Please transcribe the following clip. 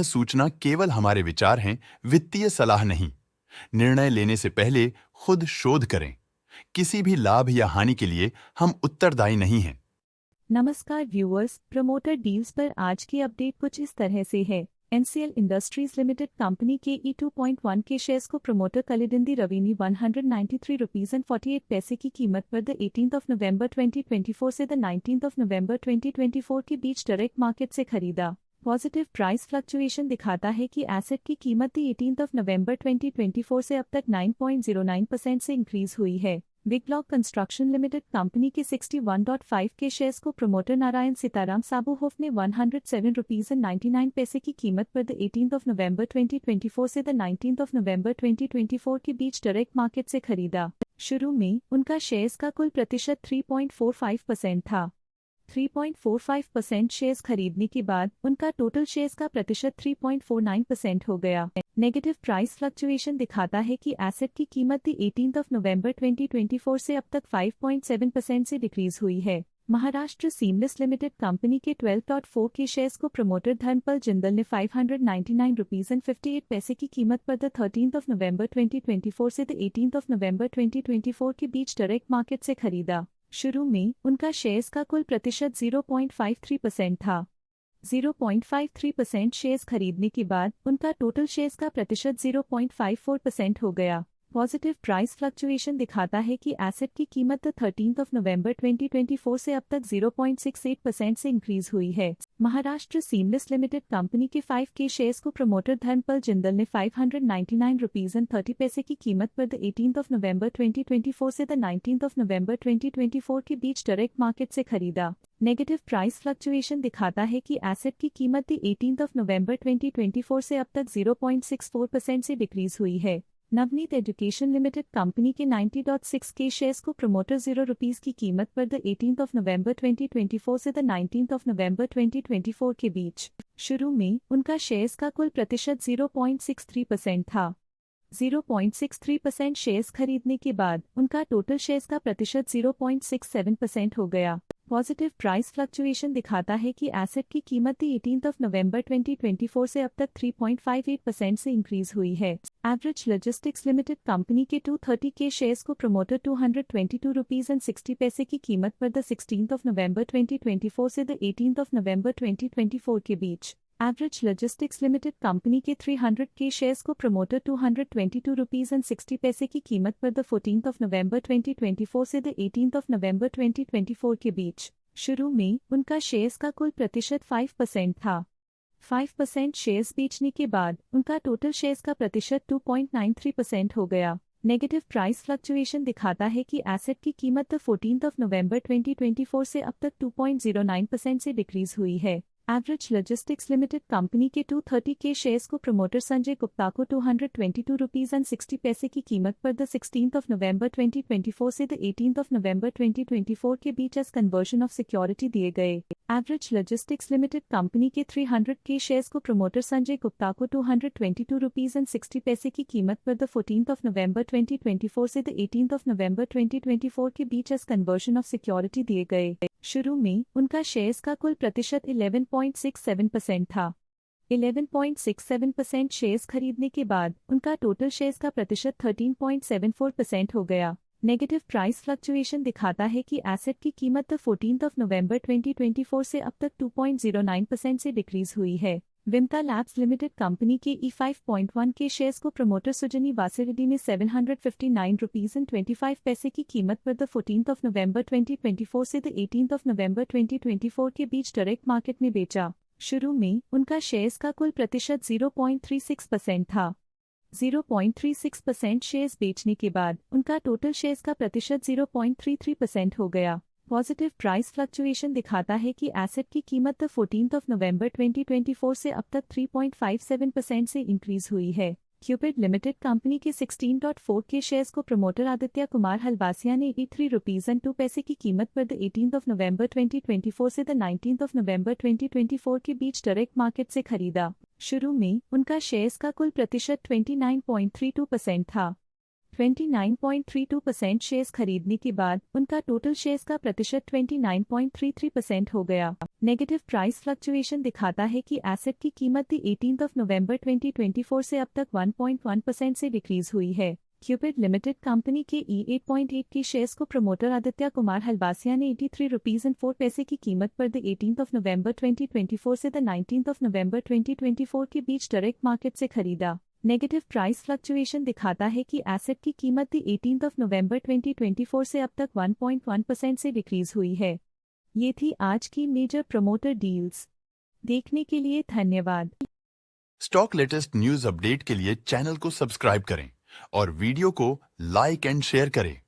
सूचना केवल हमारे विचार हैं, वित्तीय सलाह नहीं। निर्णय लेने से पहले खुद शोध करें। किसी भी लाभ या हानि के लिए हम उत्तरदायी नहीं हैं। नमस्कार व्यूअर्स, प्रमोटर डील्स पर आज की अपडेट कुछ इस तरह से है। एनसीएल इंडस्ट्रीज लिमिटेड कंपनी के E2.1 के शेयर्स को प्रमोटर कलिदिंदी रवीनी 193 रुपीज एंड 48 पैसे की कीमत पर द 18th ऑफ नवंबर 2024 से द 19th ऑफ नवंबर 2024 के बीच डायरेक्ट मार्केट से खरीदा। पॉजिटिव प्राइस फ्लक्चुएशन दिखाता है कि एसेट की कीमत द 18th ऑफ नवंबर 2024 से अब तक 9.09% से इंक्रीज हुई है। Big block construction limited company के 61.5 के शेयर्स को प्रमोटर नारायण सीताराम साबूहोफ ने 107 रुपीज एंड 99 पैसे की कीमत पर द 18th ऑफ नवंबर 2024 से द 19th ऑफ नवंबर 2024 के बीच डायरेक्ट मार्केट से खरीदा। शुरू में उनका शेयर्स का कुल प्रतिशत 3.45% था। 3.45% शेयर्स खरीदने के बाद उनका टोटल शेयर्स का प्रतिशत 3.49% हो गया। नेगेटिव प्राइस फ्लक्चुएशन दिखाता है कि एसेट की कीमत 18th ऑफ नवंबर 2024 से अब तक 5.7% से डिक्रीज हुई है। महाराष्ट्र सीमलेस लिमिटेड कंपनी के 12.4 के शेयर्स को प्रमोटर धर्मपाल जिंदल ने 599 रुपीज एंड 58 पैसे की कीमत पर द 13th ऑफ नवंबर 2024 से द 18th ऑफ नवंबर 2024 के बीच डायरेक्ट मार्केट से खरीदा। शुरू में उनका शेयर्स का कुल प्रतिशत 0.53% था। 0.53% शेयर्स खरीदने के बाद उनका टोटल शेयर्स का प्रतिशत 0.54% हो गया। पॉजिटिव प्राइस फ्लक्चुएशन दिखाता है कि एसेट की कीमत 13th ऑफ नवंबर 2024 से अब तक 0.68% से इंक्रीज हुई है। महाराष्ट्र सीमलेस लिमिटेड कंपनी के 5 के शेयर्स को प्रमोटर धर्मपाल जिंदल ने 599 रुपीज एंड 30 पैसे की कीमत पर द 18th ऑफ नवंबर 2024 से द 19th ऑफ नवंबर 2024 के बीच डायरेक्ट मार्केट से खरीदा। नेगेटिव प्राइस फ्लक्चुएशन दिखाता है कि एसेट की कीमत 18th ऑफ नवंबर 2024 से अब तक 0.64% से डिक्रीज हुई है। नवनीत एजुकेशन लिमिटेड कंपनी के 90.6 के शेयर्स को प्रमोटर 0 रुपीज की कीमत पर द 18th ऑफ नवंबर 2024 से द 19th ऑफ नवंबर 2024 के बीच। शुरू में उनका शेयर्स का कुल प्रतिशत 0.63% था। 0.63% शेयर्स खरीदने के बाद उनका टोटल शेयर्स का प्रतिशत 0.67% हो गया। पॉजिटिव प्राइस फ्लक्चुएशन दिखाता है कि एसेट की कीमत 18th ऑफ नवंबर 2024 से अब तक 3.58% से इंक्रीज हुई है। एवरेज लॉजिस्टिक्स लिमिटेड कंपनी के 230 के शेयर्स को प्रमोटर 222 रुपीज एंड 60 पैसे की कीमत पर द 16th ऑफ नवंबर 2024 से द 18th ऑफ नवंबर 2024 के बीच। एवरेज लॉजिस्टिक्स लिमिटेड कंपनी के 300 के शेयर्स को प्रमोटर 222 रुपीज एंड 60 पैसे की कीमत पर द 14th ऑफ नवंबर 2024 से द 18th ऑफ नवंबर 2024 के बीच। शुरू में उनका शेयर्स का कुल प्रतिशत 5% था। 5% शेयर्स बेचने के बाद उनका टोटल शेयर्स का प्रतिशत 2.93% हो गया। नेगेटिव प्राइस फ्लक्चुएशन दिखाता है कि एसेट की कीमत द 14th ऑफ नवंबर 2024 से अब तक 2.09% से डिक्रीज हुई है। एवरेज लॉजिस्टिक्स लिमिटेड कंपनी के 230 के शेयर्स को प्रमोटर संजय गुप्ता को 222 रुपीज एंड 60 पैसे की कीमत पर द 16th ऑफ नवंबर 2024 से द 18th ऑफ नवंबर 2024 के बीच एज कन्वर्जन ऑफ सिक्योरिटी दिए गए। एवरेज लॉजिस्टिक्स लिमिटेड कंपनी के 300 के शेयर्स को प्रमोटर संजय गुप्ता को 222 रुपीज एंड 60 पैसे की कीमत पर द 14th ऑफ नवंबर 2024 से द 18th ऑफ नवंबर 2024 के बीच एज कन्वर्जन ऑफ सिक्योरिटी दिए गए। शुरू में उनका शेयर्स का कुल प्रतिशत 11.67% था। 11.67% शेयर्स खरीदने के बाद उनका टोटल शेयर्स का प्रतिशत 13.74% हो गया। नेगेटिव प्राइस फ्लक्चुएशन दिखाता है कि एसेट की कीमत 14th ऑफ नवंबर 2024 से अब तक 2.09% से डिक्रीज हुई है। विमता लैब्स लिमिटेड कंपनी के E5.1 के शेयर्स को प्रमोटर सुजनी वासिरेड्डी ने 759 रुपीज एंड 25 पैसे की कीमत पर द 14th ऑफ नवंबर 2024 से द 18th ऑफ नवंबर 2024 के बीच डायरेक्ट मार्केट में बेचा। शुरू में उनका शेयर्स का कुल प्रतिशत 0.36% था। 0.36% शेयर्स बेचने के बाद उनका टोटल शेयर्स का प्रतिशत 0.33% हो गया। पॉजिटिव प्राइस फ्लक्चुएशन दिखाता है कि एसेट की कीमत 14th ऑफ नवंबर 2024 से अब तक 3.57% से इंक्रीज हुई है। क्यूपिड लिमिटेड कंपनी के 16.4 के शेयर्स को प्रमोटर आदित्य कुमार हलवासिया ने 83 रुपीज एंड 2 पैसे की कीमत पर द 18th ऑफ नवंबर 2024 से द 19th ऑफ नवंबर 2024 के बीच डायरेक्ट मार्केट से खरीदा। शुरू में उनका शेयर्स का कुल प्रतिशत 29.32% था। 29.32% शेयर्स खरीदने के बाद उनका टोटल शेयर्स का प्रतिशत 29.33% हो गया। नेगेटिव प्राइस फ्लक्चुएशन दिखाता है कि एसेट की कीमत 18 नवंबर 2024 से अब तक 1.1% से डिक्रीज हुई है। क्यूपिड लिमिटेड कंपनी के E8.8 के शेयर्स को प्रमोटर आदित्य कुमार हलबासिया ने 83 रुपीज एंड 4 पैसे की कीमत पर 18 नवंबर 2024 से 19 नवंबर 2024 के बीच डायरेक्ट मार्केट से खरीदा। नेगेटिव प्राइस फ्लक्चुएशन दिखाता है कि एसेट की कीमत 18 नवंबर 2024 से अब तक 1.1% से डिक्रीज हुई है। ये थी आज की मेजर प्रमोटर डील्स। देखने के लिए धन्यवाद। स्टॉक लेटेस्ट न्यूज अपडेट के लिए चैनल को सब्सक्राइब करें और वीडियो को लाइक एंड शेयर करें।